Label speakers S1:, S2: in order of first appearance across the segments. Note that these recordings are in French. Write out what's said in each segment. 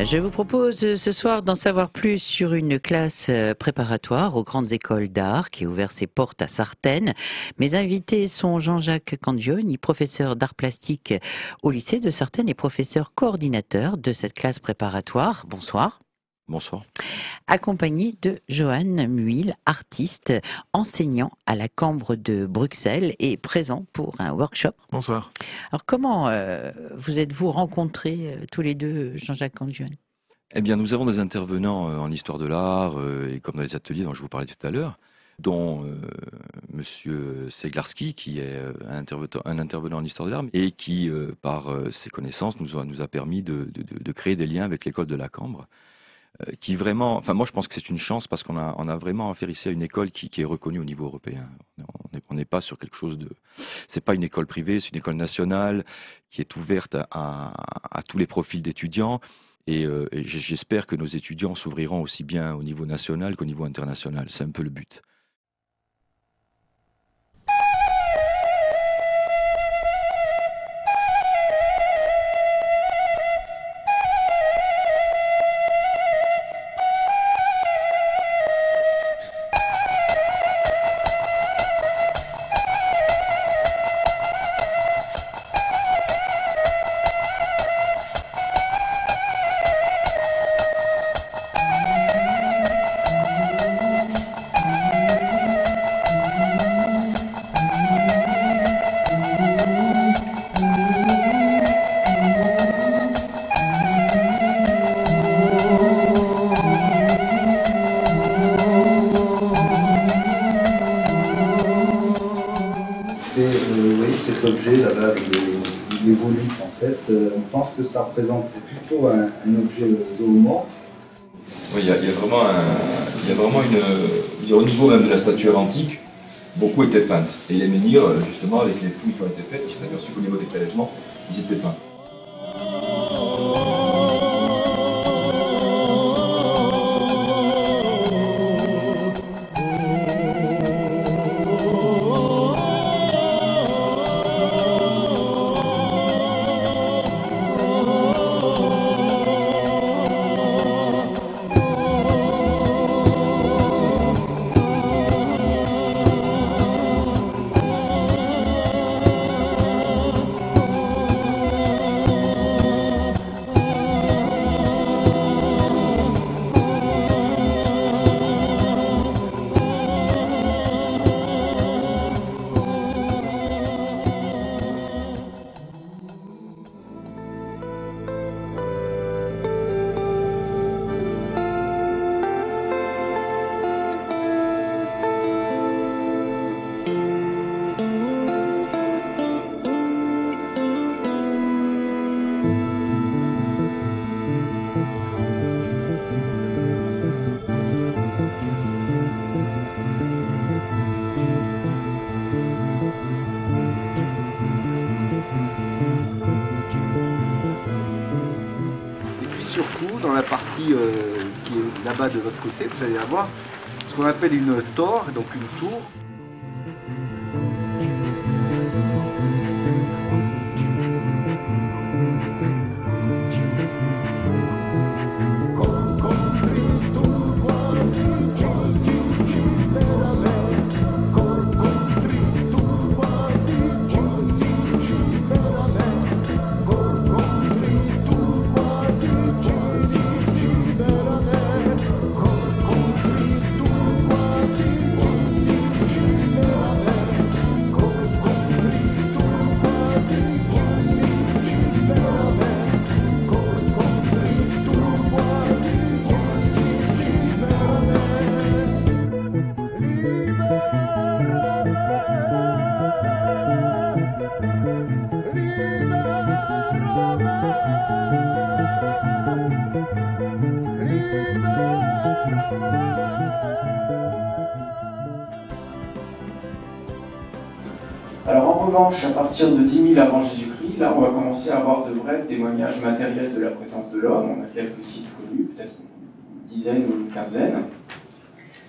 S1: Je vous propose ce soir d'en savoir plus sur une classe préparatoire aux grandes écoles d'art qui a ouvert ses portes à Sartène. Mes invités sont Jean-Jacques Candioni, professeur d'art plastique au lycée de Sartène et professeur coordinateur de cette classe préparatoire. Bonsoir.
S2: Bonsoir.
S1: Accompagné de Johan Muil, artiste, enseignant à la Cambre de Bruxelles et présent pour un workshop.
S3: Bonsoir.
S1: Alors comment vous êtes-vous rencontrés tous les deux, Jean-Jacques Candioni?
S2: Eh bien, nous avons des intervenants en histoire de l'art et comme dans les ateliers dont je vous parlais tout à l'heure, dont Monsieur Seglarski, qui est un intervenant en histoire de l'art et qui, par ses connaissances, nous a permis de créer des liens avec l'école de la Cambre. Qui vraiment, enfin moi je pense que c'est une chance parce qu'on a vraiment affaire ici à une école qui est reconnue au niveau européen. On n'est pas sur quelque chose de, c'est pas une école privée, c'est une école nationale qui est ouverte à tous les profils d'étudiants et j'espère que nos étudiants s'ouvriront aussi bien au niveau national qu'au niveau international. C'est un peu le but.
S4: Cet objet là-bas avec les volutes en fait, on pense que ça représente plutôt un objet zoomorphe.
S5: Oui, il y a vraiment au niveau même de la statuaire antique, beaucoup étaient peintes. Et les menhirs, justement, avec les fouilles qui ont été faites, on s'est aperçu qu'au niveau des prélèvements, ils étaient peints.
S4: Surtout dans la partie qui est là-bas de votre côté, vous allez avoir ce qu'on appelle une tore, donc une tour.
S6: Alors en revanche, à partir de 10 000 avant Jésus-Christ, là on va commencer à avoir de vrais témoignages matériels de la présence de l'homme. On a quelques sites connus, peut-être une dizaine ou une quinzaine.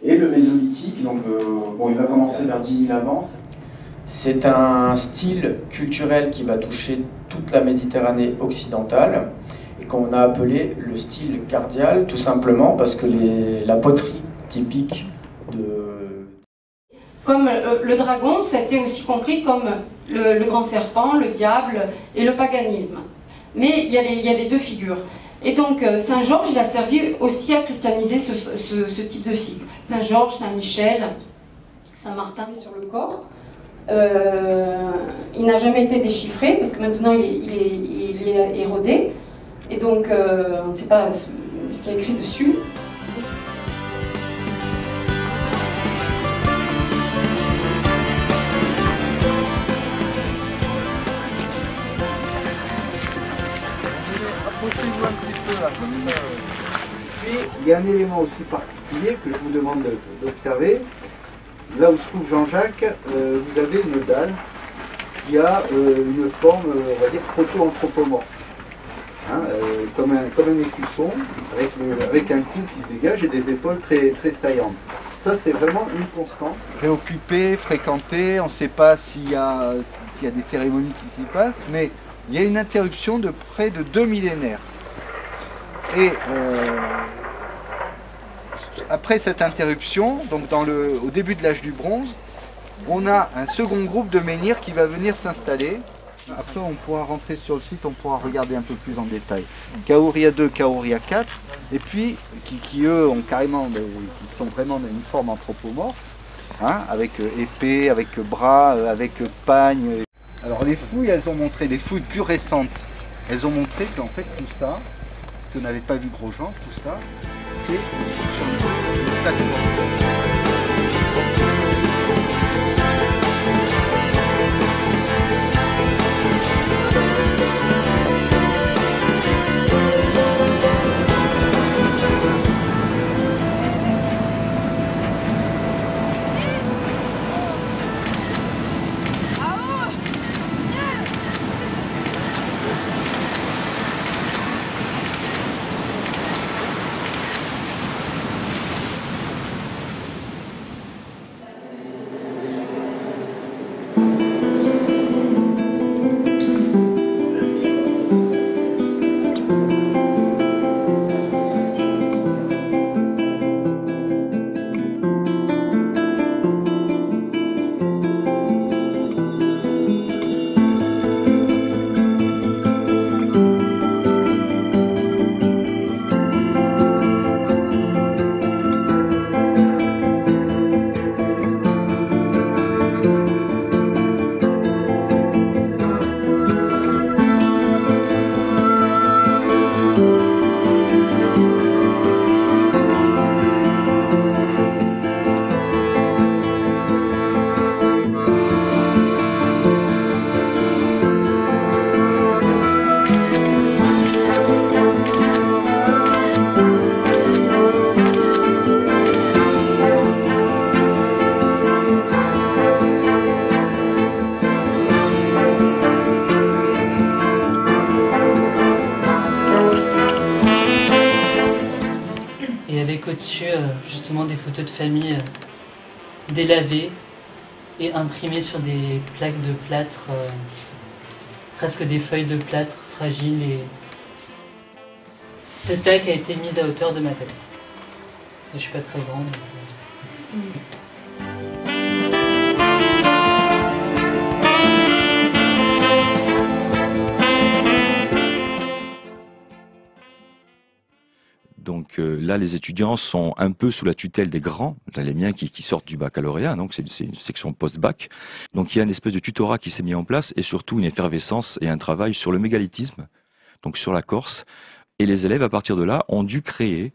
S6: Et le mésolithique, donc il va commencer vers 10 000 avant. C'est un style culturel qui va toucher toute la Méditerranée occidentale. Et qu'on a appelé le style cardial, tout simplement parce que la poterie typique de...
S3: Comme le dragon, c'était aussi compris comme le grand serpent, le diable et le paganisme. Mais il y a les deux figures. Et donc Saint-Georges, il a servi aussi à christianiser ce type de site. Saint-Georges, Saint-Michel, Saint-Martin sur le corps. Il n'a jamais été déchiffré parce que maintenant il est érodé. Et donc on ne sait pas ce qu'il y a écrit dessus.
S4: Approchez-vous un petit peu là, comme ça. Puis, il y a un élément aussi particulier que je vous demande d'observer. Là où se trouve Jean-Jacques, vous avez une dalle qui a une forme, on va dire, proto-anthropomorphe. Hein, comme un écusson, avec un cou qui se dégage et des épaules très, très saillantes. Ça, c'est vraiment une constante. Préoccupé, fréquenté, on ne sait pas s'il y a des cérémonies qui s'y passent, mais il y a une interruption de près de 2 millénaires. Et après cette interruption, donc au début de l'âge du bronze, on a un second groupe de menhirs qui va venir s'installer. Après, on pourra rentrer sur le site, on pourra regarder un peu plus en détail. Kaouria 2, Kaouria 4, et puis qui eux ont carrément, qui sont vraiment d'une forme anthropomorphe, hein, avec épée, avec bras, avec pagne. Alors les fouilles, elles ont montré, les fouilles plus récentes, elles ont montré qu'en fait tout ça, ce que n'avait pas vu Grosjean, tout ça, c'est sur une plateforme.
S7: Au-dessus, justement, des photos de famille délavées et imprimées sur des plaques de plâtre, presque des feuilles de plâtre fragiles. Et cette plaque a été mise à hauteur de ma tête. Et je suis pas très grande.
S2: Donc là, les étudiants sont un peu sous la tutelle des grands, les miens qui sortent du baccalauréat, donc c'est une section post-bac. Donc il y a une espèce de tutorat qui s'est mis en place et surtout une effervescence et un travail sur le mégalithisme, donc sur la Corse. Et les élèves, à partir de là, ont dû créer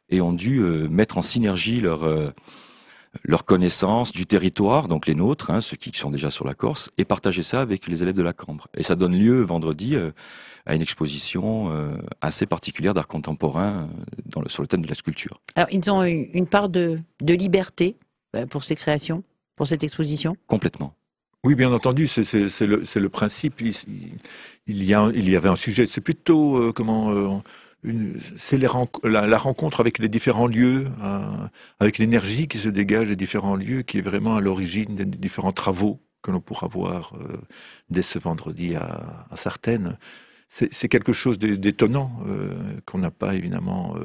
S2: et ont dû mettre en synergie leur connaissance du territoire, donc les nôtres, hein, ceux qui sont déjà sur la Corse, et partager ça avec les élèves de la Cambre. Et ça donne lieu vendredi à une exposition assez particulière d'art contemporain sur le thème de la sculpture.
S1: Alors, ils ont une part de liberté pour ces créations, pour cette exposition ? Complètement.
S8: Oui, bien entendu, c'est le principe. Il y avait un sujet, c'est plutôt c'est la rencontre avec les différents lieux, avec l'énergie qui se dégage des différents lieux, qui est vraiment à l'origine des différents travaux que l'on pourra voir dès ce vendredi à Sartène. c'est quelque chose d'étonnant qu'on n'a pas évidemment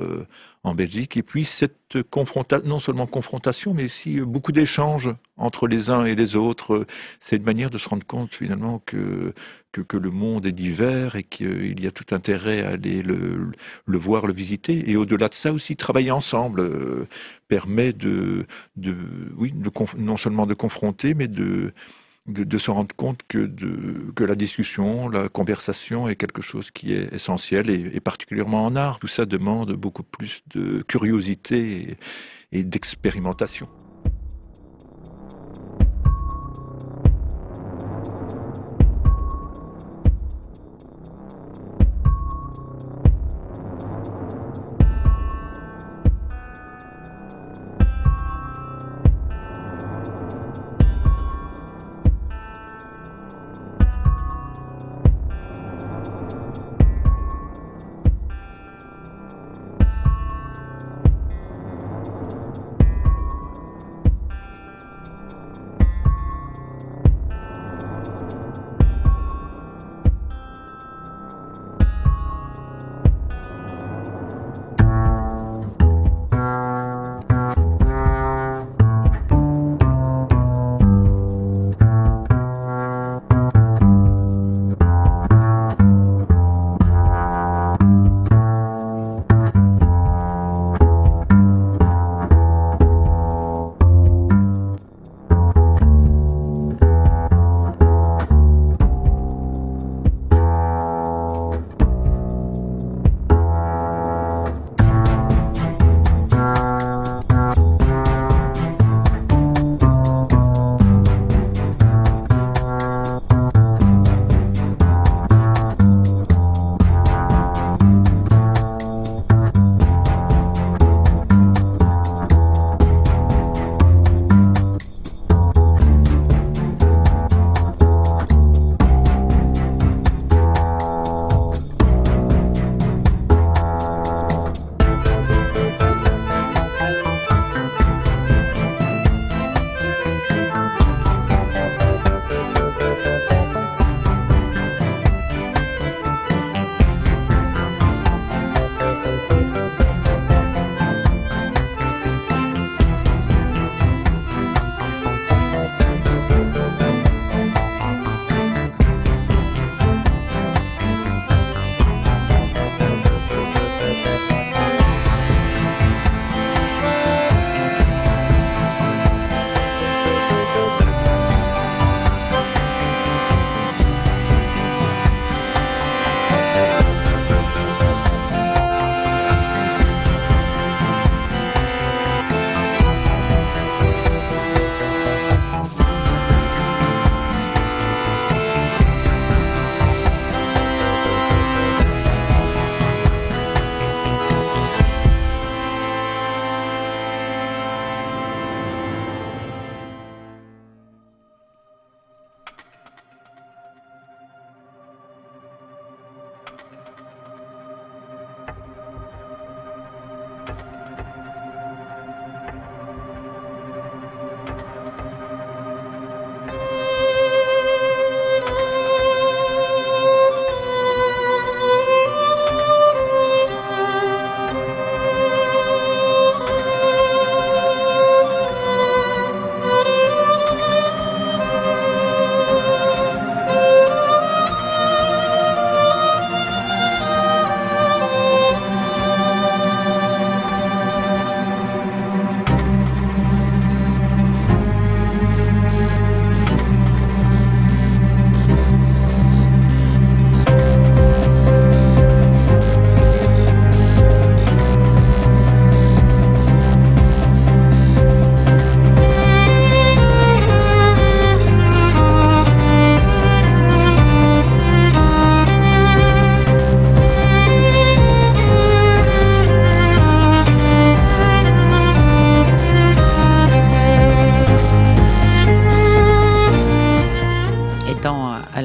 S8: en Belgique. Et puis cette non seulement confrontation, mais aussi beaucoup d'échanges entre les uns et les autres. C'est une manière de se rendre compte finalement que le monde est divers et qu'il y a tout intérêt à aller le voir, le visiter. Et au-delà de ça aussi, travailler ensemble permet non seulement de confronter, mais de se rendre compte que la discussion, la conversation est quelque chose qui est essentiel et particulièrement en art. Tout ça demande beaucoup plus de curiosité et d'expérimentation.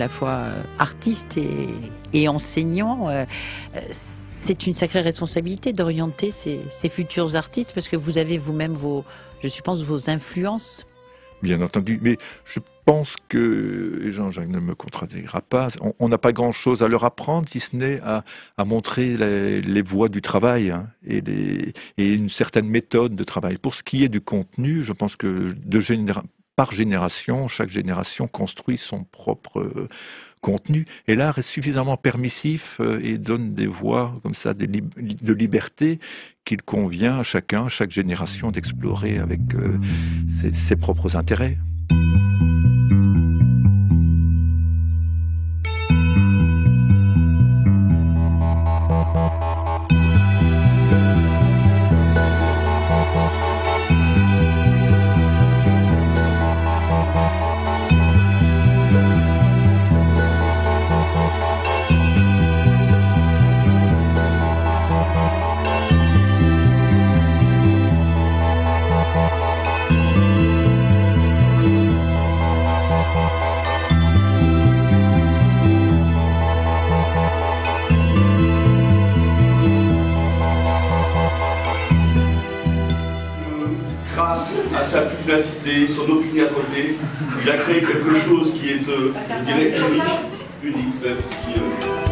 S1: fois artiste et enseignant, c'est une sacrée responsabilité d'orienter ces futurs artistes, parce que vous avez vous-même je suppose, vos influences.
S8: bien entendu. Mais je pense que, et Jean-Jacques ne me contredira pas, on n'a pas grand-chose à leur apprendre, si ce n'est à montrer les voies du travail, hein, et une certaine méthode de travail. Pour ce qui est du contenu, je pense que par génération, chaque génération construit son propre contenu. Et l'art est suffisamment permissif et donne des voies comme ça de liberté qu'il convient à chacun, à chaque génération d'explorer avec ses propres intérêts.
S9: Sa pugnacité, son opiniâtreté, il a créé quelque chose qui est, je dirais, unique, même si